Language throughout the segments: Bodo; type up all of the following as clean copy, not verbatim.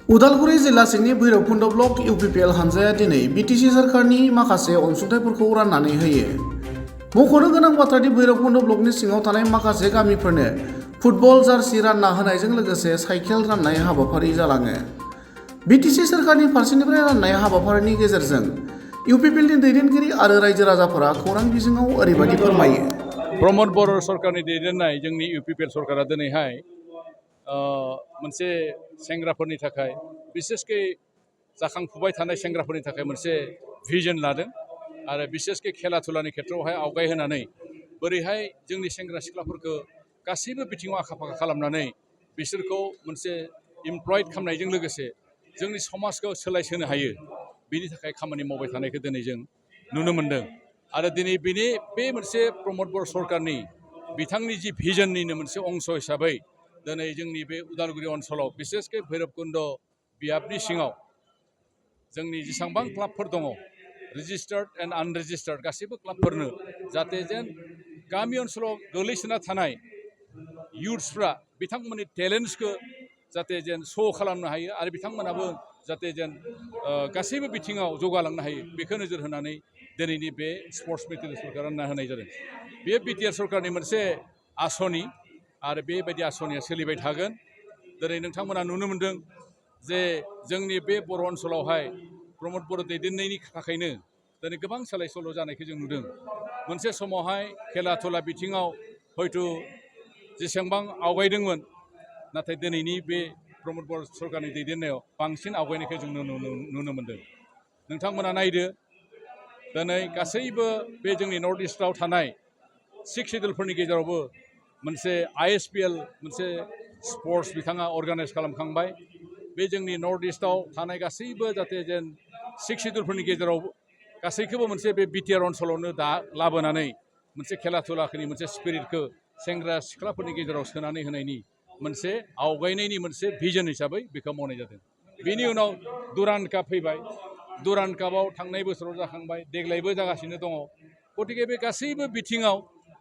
उदालगुरि जिल्ला सिंनि भैरबकुन्द ब्लक इउपिपिएल हानजाया दिनै बिटिसि सरकारनि माखासे अनसुंथाइफोरखौ राननानै होयो। मख'नो गोनां बाथ्रादि भैरबकुन्द ब्लकनि सिङाव थानाय माखासे गामिफोरनो फुटबल जार्सि रानना होनायजों लोगोसे साइकेल राननाय हाबाफारि जालाङो। बिटिसि सरकारनि फारसेनिफ्राय राननाय हाबाफारिनि गेजेरजों इउपिपिएलनि दैदेनगिरि आरो रायजो राजाफोरा खौरां बिजोङाव ओरैबायदि फोरमायो। प्रमद बर' सरकारनि दैदेननाय जोंनि इउपिपिएल सरकारा दिनैहाय मोनसे सेंग्राफोरनि थाखाय बिसेसकै जाखांफुबाय थानाय सेंग्राफोरनि थाखाय मोनसे भिजन लादों आरो बिसेसकै खेला धुलानि खेत्रआवहाय आवगाय होनानै बोरैहाय जोंनि सेंग्रा सिख्लाफोरखौ गासैबो बिथिङाव आखा फाखा खालामनानै बिसोरखौ मोनसे इमप्लयड खालामनायजों लोगोसे जोंनि समाजखौ सोलायहोनो हायो बिनि थाखाय खामानि मावबाय थानायखौ दिनै जों नुनो मोन्दों। आरो दिनै बे मोनसे प्रमद बर' सरकारनि बिथांनि जि भिजननिनो मोनसे अंश हिसाबै दिनै जोंनि बे उदालगुरि ओनसोलाव बिसेसकै भैरबकुन्द बियाबनि सिङाव जोंनि जेसेबां क्लाबफोर दङ रेजिस्टार्ड एन्ड आनरेजिस्टार्ड गासैबो क्लाबफोरनो जाहाथे जेन गामि ओनसोलाव गोग्लैसोना थानाय इयुथ्सफ्रा बिथांमोननि टेलेन्ट्सखौ जाहाथे जेन श' खालामनो हायो आरो बिथांमोनाबो जाहाथे जेन गासैबो बिथिङाव जौगालांनो हायो बेखौ नोजोर होनानै दिनैनि बे स्पर्ट्स मेटेरियल्सफोरखौ रानना होनाय जादों। बेयो बिटिआर सरकारनि मोनसे आसनि आरो बेबायदि आसनिया सोलिबाय थागोन। दिनै नोंथांमोना नुनो मोन्दों जे जोंनि बे बर' ओनसोलावहाय प्रमद बर' दैदेननायनि थाखायनो दिनै गोबां सोलाय सोल' जानायखौ जों नुदों। मोनसे समावहाय खेला धुला बिथिङाव हयथ' जेसेबां आवगायदोंमोन नाथाय दिनैनि बे प्रमद बर' सरकारनि दैदेननायाव बांसिन आवगायनायखौ जों नुनो मोन्दों। नोंथांमोना नायदो दिनै गासैबो बे जोंनि नर्थ इस्टआव थानाय 6 सिडुलफोरनि गेजेरावबो मोनसे आइएसपिएल मोनसे स्पर्ट्स बिथाङा अर्गानाइज खालामखांबाय। बे जोंनि नर्थ इस्टआव थानाय गासैबो जाहाथे जेन 6 सिडुलफोरनि गेजेराव गासैखौबो मोनसे बे बिटिआर ओनसोलावनो लाबोनानै मोनसे खेला धुलानि मोनसे स्पिरिटखौ सेंग्रा सिख्लाफोरनि गेजेराव सोनानै होनायनि मोनसे आवगायनायनि मोनसे भिजन हिसाबै बेखौ मावनाय जादों। बेनि उनाव दुरान्ड काप फैबाय। दुरान्ड कापआव थांनाय बोसोराव जाखांबाय, देग्लायबो जागासिनो दङ। गतिके बे गासैबो बिथिङाव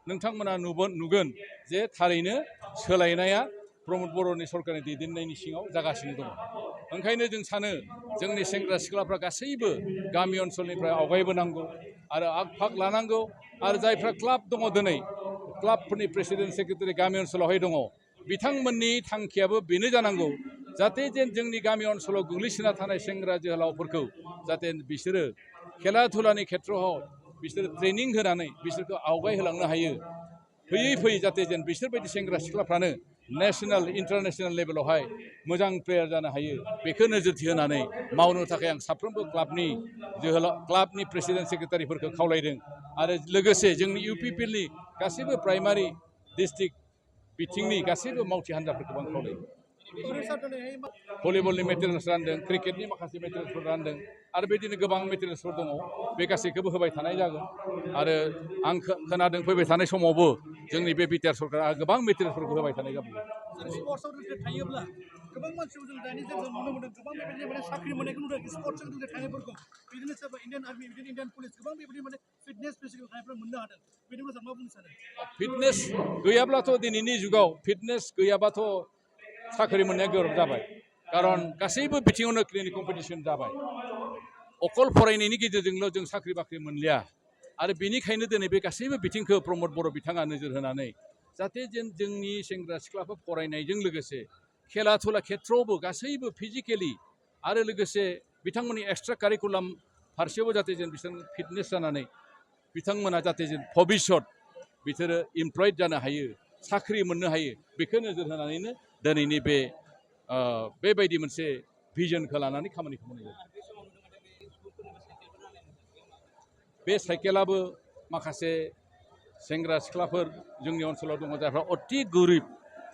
नोंथांमोना नुगोन जे थारैनो सोलायनाया प्रमद बर'नि सरकारनि दैदेननायनि सिङाव जागासिनो दङ। ओंखायनो जों सानो जोंनि सेंग्रा सिख्लाफ्रा गासैबो गामि ओनसोलनिफ्राय आवगायबोनांगौ आरो आग फाग लानांगौ आरो जायफ्रा क्लाब दङ दिनै क्लाबफोरनि प्रेसिडेन्ट सेक्रेटारि गामि ओनसोलावहाय दङ बिथांमोननि थांखियाबो बेनो जानांगौ जाहाथे जेन जोंनि गामि ओनसोलाव गोग्लैसोना थानाय सेंग्रा जोहोलावफोरखौ जाहाथे बिसोरो खेला धुलानि खेत्रआव बिसोरो ट्रेनिं होनानै बिसोरखौ आवगाय होलांनो हायो। फैयै फैयै जाहाथे जेन बिसोरबायदि सेंग्रा सिख्लाफ्रानो नेसनेल इन्टारनेसनेल लेभेलावहाय मोजां प्लेयार जानो हायो बेखौ नोजोर होनानै मावनो थाखाय आं साफ्रोमबो क्लाबनि प्रेसिडेन्ट सेक्रेटारिफोरखौ खावलायदों आरो लोगोसे जोंनि इउपिपिएलनि गासैबो प्राइमारि डिस्ट्रिक्ट बिथिंनि गासैबो मावथि हान्जाफोरखौ आं खावलायदों। भलिबलनि मेटेरियल्स रानदों, क्रिकेटनि माखासे मेटेरियल्सफोर रानदों आरो बेदिनो गोबां मेटेरियल्सफोर दङ। बे गासैखौबो होबाय थानाय जागोन आरो आं खोनादों फैबाय थानाय समावबो जोंनि बे बिटिआर सरकारा गोबां मेटेरियल्सफोरखौ होबाय थानाय जागोन। स्पर्ट्सआव थायोब्ला गोबां मानसिखौ जों दानि जों नुनो मोनदों गोबां बेबायदिनो माने साख्रि मोननायखौ नुदों स्पर्ट्सआव थानायफोरखौ बिदिनो सोरबा इन्डियान आर्मि बिदिनो इन्डियान पुलिस गोबां बेबायदि माने फिटनेस फिजिकेल थानायफोर मोननो हादों। बेनि उनाव मा बुंनो सानो? फिटनेस गैयाब्लाथ' दिनैनि जुगाव फिटनेस गैयाबाथ' साख्रि मोननाया गोब्राब जाबाय। खारन गासैबो बिथिङावनो क्लिनिक कम्पिटिसन जाबाय। अकल फरायनायनि गेजेरजोंल' जों साख्रि बाख्रि मोनलिया आरो बेनिखायनो दिनै बे गासैबो बिथिंखौ प्रमद बर' बिथाङा नोजोर होनानै जाहाथे जोंनि सेंग्रा सिख्लाफोर फरायनायजों लोगोसे खेला धुला खेत्रआवबो गासैबो फिजिकेलि आरो लोगोसे बिथांमोननि एक्सट्रा कारिकुलाम फारसेयावबो जाहाथे जों बिसोर फिटनेस जानानै बिथांमोना जाहाथे जों भबिष्यत बिसोरो इमप्लयड जानो हायो, साख्रि मोननो हायो बेखौ नोजोर होनानैनो दिनैनि बेबायदि मोनसे भिजनखौ लानानै खामानिखौ मावनाय जादों। बे साइकेलाबो माखासे सेंग्रा सिख्लाफोर जोंनि ओनसोलाव दङ जायफ्रा अति गोरिब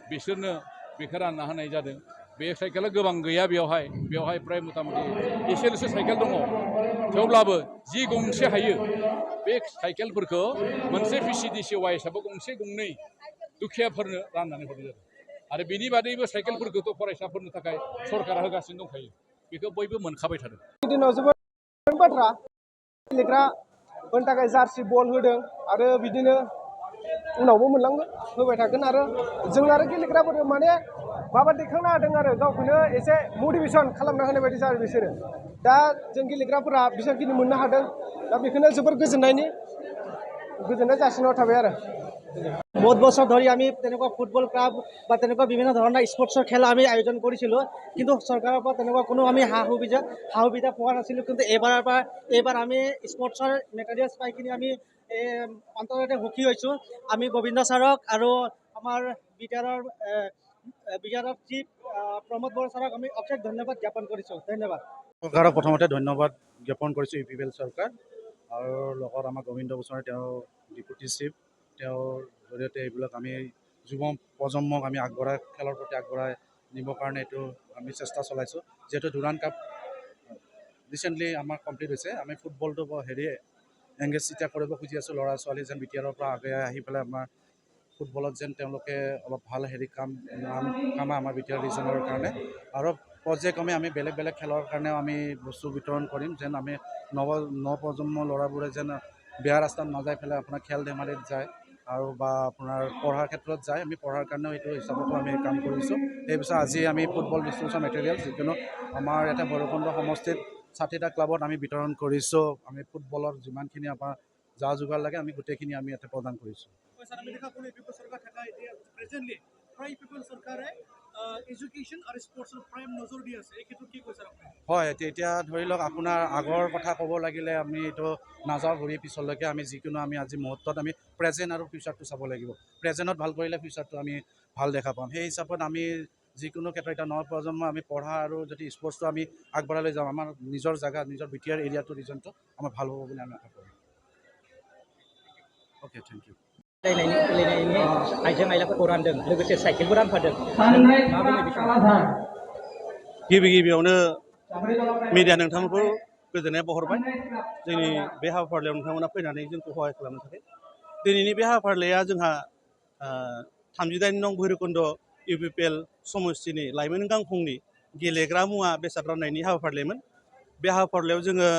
बिसोरनो बेखौ रानना होनाय जादों। बे साइकेला गोबां गैया बेवहाय प्राय मथा मथि एसेल'सो साइकेल दङ। थेवब्लाबो जि गंसे हायो बे साइकेलफोरखौ मोनसे भिसिडिसि वाइसआबो गंसे गंनै दुखियाफोरनो राननानै हरनाय जादों आरो बेनि बादैबो साइकेलफोरखौथ' फरायसाफोरनि थाखाय सरकारा होगासिनो दंखायो बेखौ बयबो मोनखाबाय थादों। दिनाव जोबोद बाथ्रा गेलेग्राफोरनि थाखाय जार्सि बल होदों आरो बिदिनो उनावबो मोनलांगोन होबाय थागोन आरो जों आरो गेलेग्राफोर माने माबा दैखांनो हादों आरो गावखौनो एसे मटिभेसन खालामना होनाय बायदि जादों बिसोरो दा जों गेलेग्राफोरा बिसोरखिनि मोननो हादों दा बेखौनो जोबोर गोजोननाय जासिनाय थाबाय आरो बहुत বছৰ ধৰি আমি তেনেকুৱা ফুটবল ক্লাব বা তেনেকুৱা বিভিন্ন ধৰণৰ স্পৰ্টছৰ খেল আমি আয়োজন কৰিছিলোঁ কিন্তু চৰকাৰৰ পৰা তেনেকুৱা কোনো আমি সা সুবিধা পোৱা নাছিলোঁ কিন্তু এইবাৰ আমি স্পৰ্টছৰ মেটেৰিয়েলছ পাই কিনি আমি অন্তৰতে সুখী হৈছোঁ আমি গোবিন্দ ছাৰক আৰু আমাৰ বিটিআৰৰ চিফ প্ৰমোদ বড়ো ছাৰক আমি অশেষ ধন্যবাদ জ্ঞাপন কৰিছোঁ ধন্যবাদ চৰকাৰক প্ৰথমতে ধন্যবাদ জ্ঞাপন কৰিছোঁ UPPL চৰকাৰ আৰু লগত আমাৰ গোবিন্দ বড়ো তেওঁ ডেপুটি চিফ তেওঁৰ জৰিয়তে এইবিলাক আমি যুৱ প্ৰজন্মক আমি খেলৰ প্ৰতি আগবঢ়াই নিবৰ কাৰণে এইটো আমি চেষ্টা চলাইছোঁ যিহেতু ডুৰাণ্ড কাপ ৰিচেণ্টলি আমাৰ কমপ্লিট হৈছে আমি ফুটবলটো এংগেজ এতিয়া কৰিব খুজি আছোঁ ল'ৰা ছোৱালী যেন বিটিআৰৰ পৰা আগে আহি পেলাই আমাৰ ফুটবলত যেন তেওঁলোকে অলপ ভাল কাম আমাৰ বিটিআৰ ৰিজনৰ কাৰণে আৰু পৰ্যায়ক্ৰমে আমি বেলেগ খেলৰ কাৰণেও আমি বস্তু বিতৰণ কৰিম যেন আমি নৱপ্ৰজন্মৰ ল'ৰাবোৰে যেন বেয়া ৰাস্তাত নাযাই পেলাই আপোনাৰ খেল ধেমালিত যায় আৰু বা আপোনাৰ পঢ়াৰ ক্ষেত্ৰত যায় আমি পঢ়াৰ কাৰণেও এইটো হিচাপতো আমি কাম কৰিছোঁ সেই পিছত আজি আমি ফুটবল ডিষ্ট্ৰিবিউশ্যন মেটেৰিয়েল যিকোনো আমাৰ এটা ভৈৰৱকুণ্ড সমষ্টিত 60টা ক্লাবত আমি বিতৰণ কৰিছোঁ আমি ফুটবলৰ যিমানখিনি আমাৰ যা যোগাৰ লাগে আমি গোটেইখিনি আমি ইয়াতে প্ৰদান কৰিছোঁ আমি দেখা কোনো পিপল চৰকাৰ থকা এতিয়া প্ৰেজেণ্টলি প্ৰায় পিপল চৰকাৰে এডুকেশ্যন আৰু স্পৰ্টছৰ প্ৰাইম নজৰ দি আছে এই ক্ষেত্ৰত কি কৈছে আপুনি হয় এতিয়া ধৰি লওক আপোনাৰ আগৰ কথা ক'ব লাগিলে আমি এইটো নাযাওঁ ঘূৰি পিছলৈকে আমি যিকোনো আমি আজি মুহূৰ্তত আমি প্ৰেজেণ্ট আৰু ফিউচাৰটো চাব লাগিব প্ৰেজেণ্টত ভাল কৰিলে ফিউচাৰটো আমি ভাল দেখা পাম সেই হিচাপত আমি যিকোনো ক্ষেত্ৰত এতিয়া নৱপ্ৰজন্ম আমি পঢ়া আৰু যদি স্পৰ্টছটো আমি আগবঢ়াই লৈ যাওঁ আমাৰ নিজৰ জেগা নিজৰ বিটিআৰ এৰিয়াটো ৰিজনটো আমাৰ ভাল হ'ব বুলি আমি আশা কৰোঁ অ'কে থেংক ইউ गेलेनायनि आइजें आइलाफोरखौ रानदों लोगोसे साइकेलबो रानफादों गिबियावनो मिडिया नोंथांमोनखौ गोजोननाय बावहरबाय जोंनि बे हाबाफारियाव नोंथांमोना फैनानै जोंखौ सहाय खालामनो थाखाय दिनैनि बे हाबाफारिया जोंहा 38 नं भैरबकुण्ड UPPL समष्टिनि लाइमोन गांखंनि गेलेग्रा मुवा बेसाद राननायनि हाबाफारिमोन बे हाबाफारियाव जोङो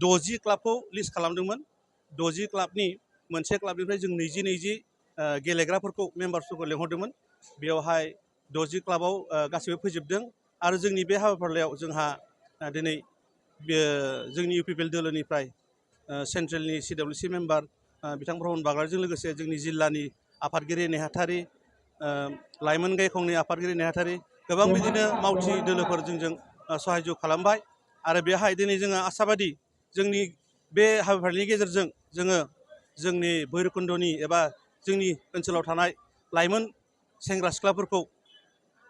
60 क्लाबखौ लिस्ट खालामदोंमोन 60 क्लाबनि मोनसे क्लाबनिफ्राय जों 20 गेलेग्राफोरखौ मेम्बार्सफोरखौ लेंहरदोंमोन बेयावहाय 60 क्लाबाव गासैबो फैजोबदों आरो जोंनि बे हाबाफारियाव जोंहा दिनै जोंनि UPPL दोलोनिफ्राय सेन्ट्रेलनि CWC मेम्बार बिथां प्रमद बाग्लारिजों लोगोसे जोंनि जिल्लानि आफादगिरि नेहाथारि लाइमोन गायखंनि आफादगिरि नेहाथारि गोबां बिदिनो मावथि दोलोफोर जोंजों सहायजग खालामबाय आरो बेहाय दिनै जोङो आसाबादि जोंनि बे हाबाफारिनि गेजेरजों जोङो जोंनि भैरबकुण्डनि एबा जोंनि ओनसोलाव थानाय लाइमोन सेंग्रा सिख्लाफोरखौ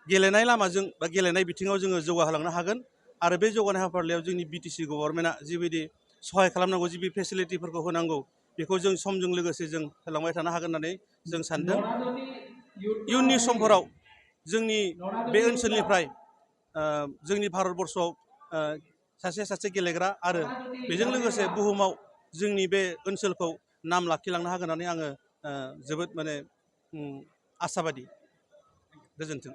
गेलेनाय लामाजों बा गेलेनाय बिथिङाव जोङो जौगाहोलांनो हागोन आरो बे जौगानाय हाबाफारियाव जोंनि BTC गभर्नमेन्टआ जिबायदि सहाय खालामनांगौ जिबायदि फेसिलिटिफोरखौ होनांगौ बेखौ जों समजों लोगोसे जों होलांबाय थानो हागोन होननानै जों सानदों इयुननि समफोराव जोंनि बे ओनसोलनिफ्राय जोंनि भारतबर्षआव सासे गेलेग्रा आरो बेजों लोगोसे बुहुमाव जोंनि बे ओनसोलखौ नाम लाखिलांनो हागोन होननानै आङो जोबोद आसाबादि गोजोन्थों